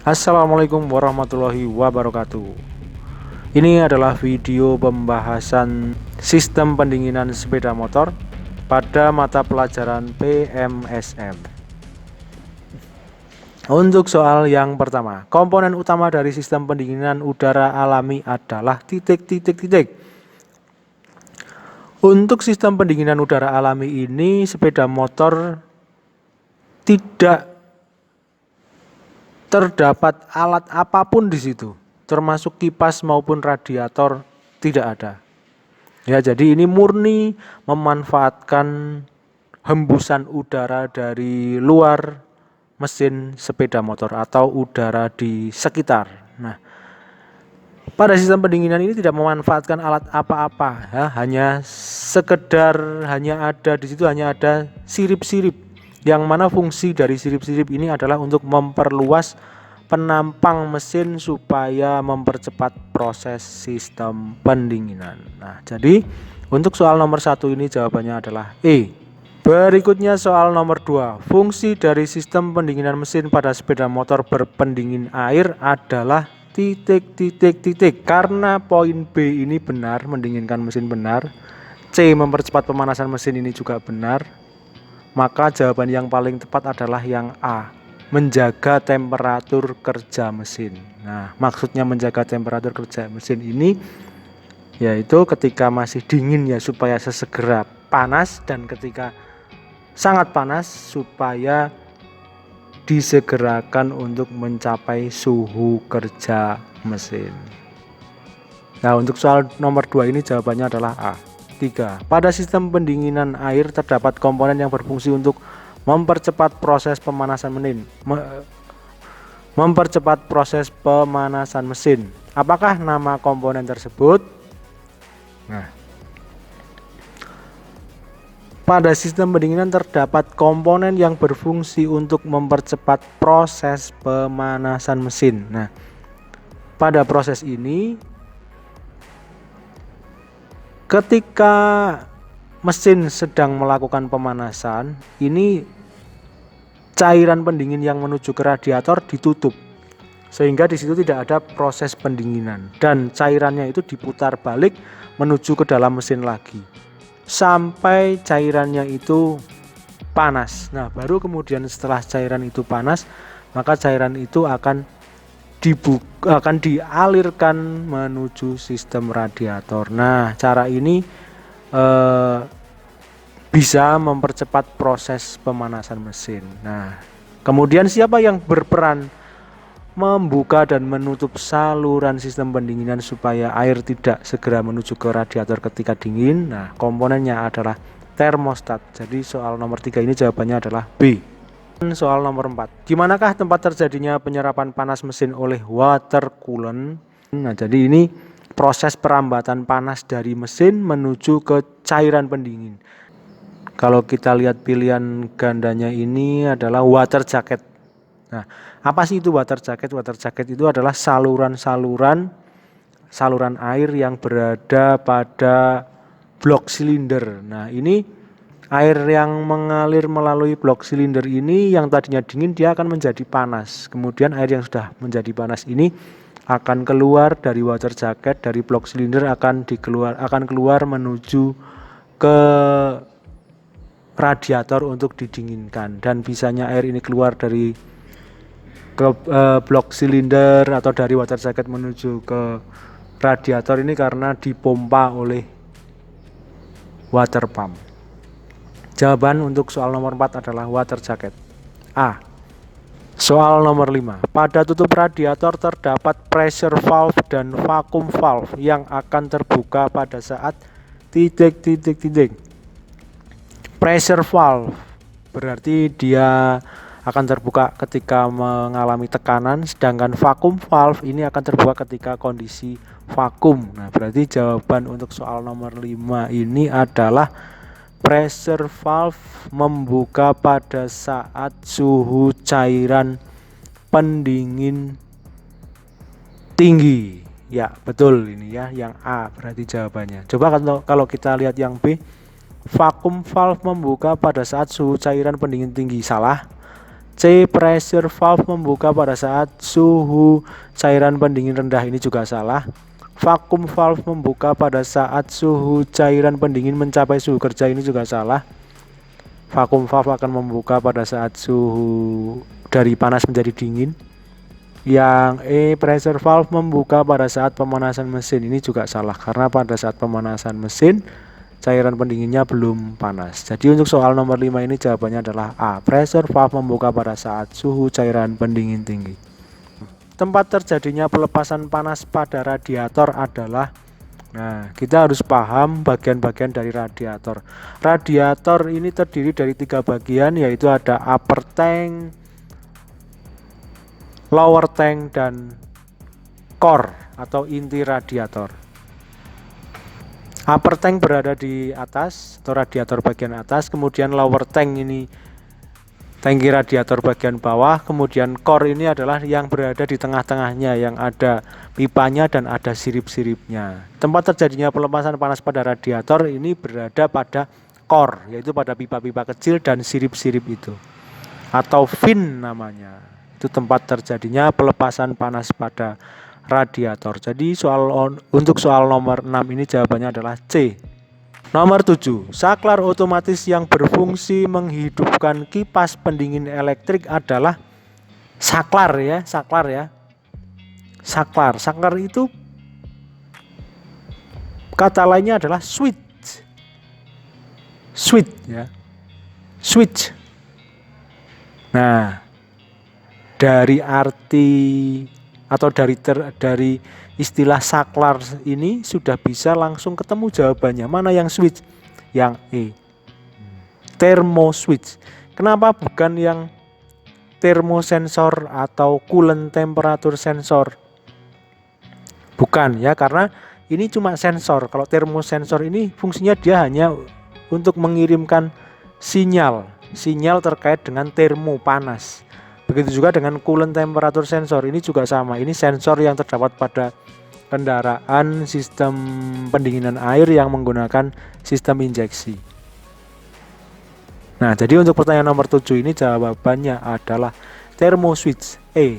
Assalamualaikum warahmatullahi wabarakatuh. Ini adalah video pembahasan sistem pendinginan sepeda motor pada mata pelajaran PMSM. Untuk soal yang pertama, komponen utama dari sistem pendinginan udara alami adalah titik. Untuk sistem pendinginan udara alami ini, sepeda motor tidak terdapat alat apapun di situ, termasuk kipas maupun radiator tidak ada. Ya, jadi ini murni memanfaatkan hembusan udara dari luar mesin sepeda motor atau udara di sekitar. Nah, pada sistem pendinginan ini tidak memanfaatkan alat apa-apa, ya, hanya ada di situ hanya ada sirip-sirip, yang mana fungsi dari sirip-sirip ini adalah untuk memperluas penampang mesin supaya mempercepat proses sistem pendinginan. Nah, jadi untuk soal nomor 1 ini jawabannya adalah E. Berikutnya soal nomor 2. Fungsi dari sistem pendinginan mesin pada sepeda motor berpendingin air adalah titik. Karena poin B ini benar, mendinginkan mesin benar, C mempercepat pemanasan mesin ini juga benar, maka jawaban yang paling tepat adalah yang A, menjaga temperatur kerja mesin. Nah, maksudnya menjaga temperatur kerja mesin ini yaitu ketika masih dingin ya supaya sesegera panas, dan ketika sangat panas supaya disegerakan untuk mencapai suhu kerja mesin. Nah, untuk soal nomor 2 ini jawabannya adalah A. 3. Pada sistem pendinginan air terdapat komponen yang berfungsi untuk mempercepat proses pemanasan mesin. Apakah nama komponen tersebut? Nah, pada sistem pendinginan terdapat komponen yang berfungsi untuk mempercepat proses pemanasan mesin. Nah, pada proses ini ketika mesin sedang melakukan pemanasan, ini cairan pendingin yang menuju ke radiator ditutup, sehingga di situ tidak ada proses pendinginan, dan cairannya itu diputar balik menuju ke dalam mesin lagi sampai cairannya itu panas. Nah, baru kemudian setelah cairan itu panas, maka cairan itu akan dialirkan menuju sistem radiator. Nah, cara ini bisa mempercepat proses pemanasan mesin. Nah, kemudian siapa yang berperan membuka dan menutup saluran sistem pendinginan supaya air tidak segera menuju ke radiator ketika dingin? Nah, komponennya adalah termostat. Jadi soal nomor 3 ini jawabannya adalah B. Soal nomor 4. Dimanakah tempat terjadinya penyerapan panas mesin oleh water coolant? Nah, jadi ini proses perambatan panas dari mesin menuju ke cairan pendingin. Kalau kita lihat pilihan gandanya ini adalah water jacket. Nah, apa sih itu water jacket? Water jacket itu adalah saluran air yang berada pada blok silinder. Nah, ini air yang mengalir melalui blok silinder ini yang tadinya dingin dia akan menjadi panas. Kemudian air yang sudah menjadi panas ini akan keluar dari water jacket, dari blok silinder akan keluar menuju ke radiator untuk didinginkan, dan bisanya air ini keluar dari blok silinder atau dari water jacket menuju ke radiator ini karena dipompa oleh water pump. Jawaban untuk soal nomor 4 adalah water jacket. A. Soal nomor 5. Pada tutup radiator terdapat pressure valve dan vacuum valve yang akan terbuka pada saat Pressure valve berarti dia akan terbuka ketika mengalami tekanan, sedangkan vacuum valve ini akan terbuka ketika kondisi vakum. Nah, berarti jawaban untuk soal nomor 5 ini adalah pressure valve membuka pada saat suhu cairan pendingin tinggi. Ya, betul ini ya, yang A berarti jawabannya. Coba kalau kita lihat yang B, vacuum valve membuka pada saat suhu cairan pendingin tinggi. Salah. C. Pressure valve membuka pada saat suhu cairan pendingin rendah, ini juga salah. Vacuum valve membuka pada saat suhu cairan pendingin mencapai suhu kerja, ini juga salah. Vacuum valve akan membuka pada saat suhu dari panas menjadi dingin. Yang E. Pressure valve membuka pada saat pemanasan mesin, ini juga salah karena pada saat pemanasan mesin cairan pendinginnya belum panas. Jadi untuk soal nomor 5 ini jawabannya adalah A. Pressure valve membuka pada saat suhu cairan pendingin tinggi. Tempat terjadinya pelepasan panas pada radiator adalah, nah kita harus paham bagian-bagian dari radiator. Radiator ini terdiri dari 3 bagian, yaitu ada upper tank, lower tank, dan core atau inti radiator. Upper tank berada di atas atau radiator bagian atas, kemudian lower tank ini tangki radiator bagian bawah, kemudian core ini adalah yang berada di tengah-tengahnya, yang ada pipanya dan ada sirip-siripnya. Tempat terjadinya pelepasan panas pada radiator ini berada pada core, yaitu pada pipa-pipa kecil dan sirip-sirip itu, atau fin namanya. Itu tempat terjadinya pelepasan panas pada radiator. Jadi untuk soal nomor 6 ini jawabannya adalah C. Nomor 7, saklar otomatis yang berfungsi menghidupkan kipas pendingin elektrik adalah saklar ya. Saklar itu kata lainnya adalah switch ya. Switch. Nah, dari arti atau dari istilah saklar ini sudah bisa langsung ketemu jawabannya. Mana yang switch? Yang E. Thermo switch. Kenapa bukan yang termosensor atau coolant temperature sensor? Bukan ya, karena ini cuma sensor. Kalau termosensor ini fungsinya dia hanya untuk mengirimkan sinyal terkait dengan termo, panas. Begitu juga dengan coolant temperature sensor, ini juga sama. Ini sensor yang terdapat pada kendaraan sistem pendinginan air yang menggunakan sistem injeksi. Nah, jadi untuk pertanyaan nomor 7 ini jawabannya adalah thermo switch E.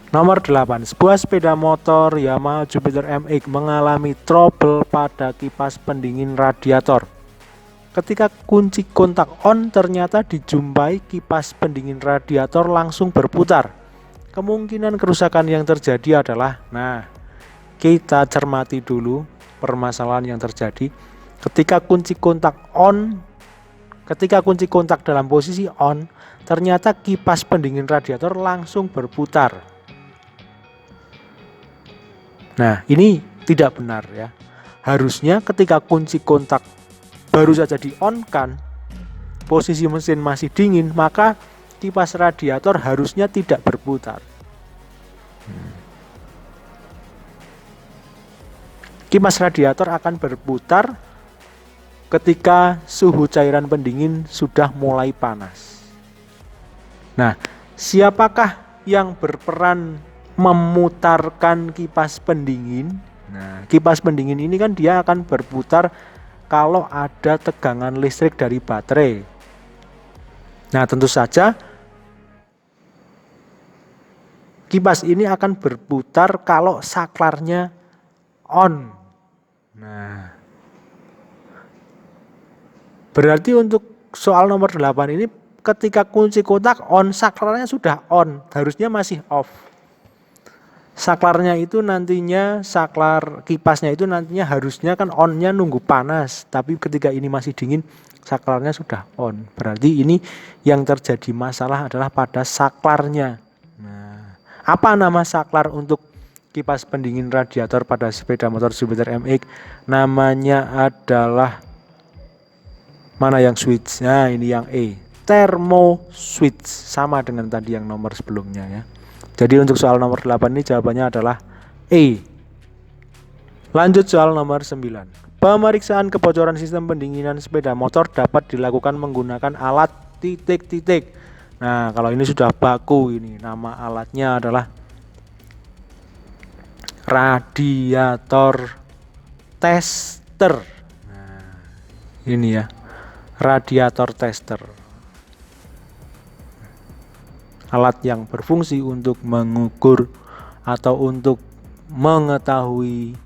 Nomor 8, sebuah sepeda motor Yamaha Jupiter MX mengalami trouble pada kipas pendingin radiator. Ketika kunci kontak on, ternyata dijumpai kipas pendingin radiator langsung berputar. Kemungkinan kerusakan yang terjadi adalah, nah, kita cermati dulu permasalahan yang terjadi. Ketika kunci kontak dalam posisi on, ternyata kipas pendingin radiator langsung berputar. Nah, ini tidak benar ya. Harusnya ketika kunci kontak baru saja di-on-kan, posisi mesin masih dingin, maka kipas radiator harusnya tidak berputar. Kipas radiator akan berputar ketika suhu cairan pendingin sudah mulai panas. Nah, siapakah yang berperan memutarkan kipas pendingin? Nah, kipas pendingin ini kan dia akan berputar kalau ada tegangan listrik dari baterai. Nah, tentu saja kipas ini akan berputar kalau saklarnya on. Nah, berarti untuk soal nomor 8 ini ketika kunci kontak on, saklarnya sudah on, harusnya masih off. Saklarnya itu nantinya, saklar kipasnya itu nantinya harusnya kan onnya nunggu panas, tapi ketika ini masih dingin, saklarnya sudah on. Berarti ini yang terjadi masalah adalah pada saklarnya. Nah, apa nama saklar untuk kipas pendingin radiator pada sepeda motor Jupiter MX? Namanya adalah, mana yang switch? Nah, ini yang E, thermo switch, sama dengan tadi yang nomor sebelumnya ya. Jadi untuk soal nomor 8 ini jawabannya adalah E. Lanjut soal nomor 9. Pemeriksaan kebocoran sistem pendinginan sepeda motor dapat dilakukan menggunakan alat titik-titik. Nah, kalau ini sudah baku ini, nama alatnya adalah radiator tester. Nah, ini ya, radiator tester. alat yang berfungsi untuk mengukur atau untuk mengetahui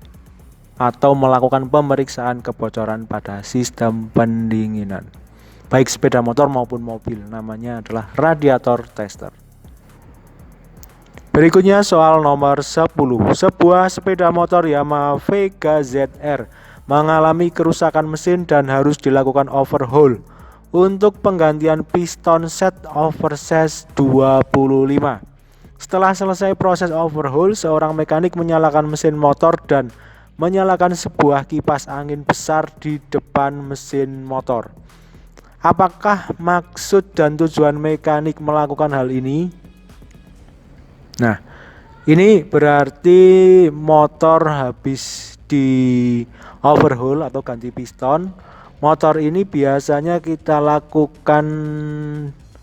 atau melakukan pemeriksaan kebocoran pada sistem pendinginan, baik sepeda motor maupun mobil. Namanya adalah radiator tester. Berikutnya soal nomor 10. Sebuah sepeda motor Yamaha Vega ZR mengalami kerusakan mesin dan harus dilakukan overhaul untuk penggantian piston set oversize 25. Setelah selesai proses overhaul, seorang mekanik menyalakan mesin motor dan menyalakan sebuah kipas angin besar di depan mesin motor. Apakah maksud dan tujuan mekanik melakukan hal ini? Nah, ini berarti motor habis di overhaul atau ganti piston. Motor ini biasanya kita lakukan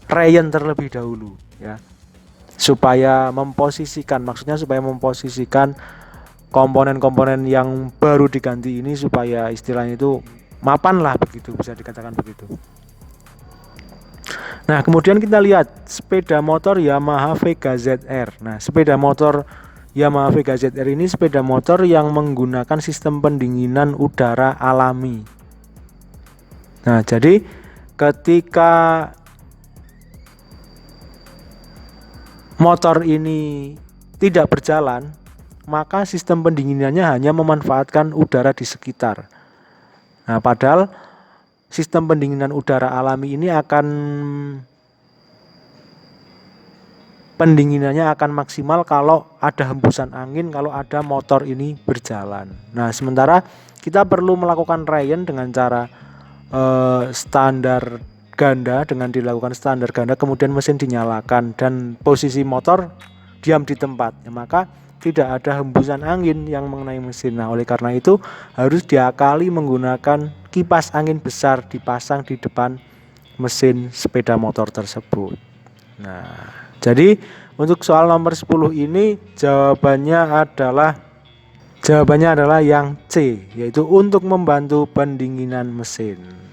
rayon terlebih dahulu, ya, supaya memposisikan komponen-komponen yang baru diganti ini supaya istilahnya itu mapan lah, begitu bisa dikatakan begitu. Nah, kemudian kita lihat sepeda motor Yamaha Vega ZR. Nah, sepeda motor Yamaha Vega ZR ini sepeda motor yang menggunakan sistem pendinginan udara alami. Nah, jadi ketika motor ini tidak berjalan, maka sistem pendinginannya hanya memanfaatkan udara di sekitar. Nah, padahal sistem pendinginan udara alami ini pendinginannya akan maksimal kalau ada hembusan angin, kalau ada motor ini berjalan. Nah, sementara kita perlu melakukan rayon dengan cara standar ganda, dengan dilakukan standar ganda, kemudian mesin dinyalakan dan posisi motor diam di tempat, ya, maka tidak ada hembusan angin yang mengenai mesin. Nah, oleh karena itu harus diakali menggunakan kipas angin besar dipasang di depan mesin sepeda motor tersebut. Nah, jadi untuk soal nomor 10 ini jawabannya adalah yang C, yaitu untuk membantu pendinginan mesin.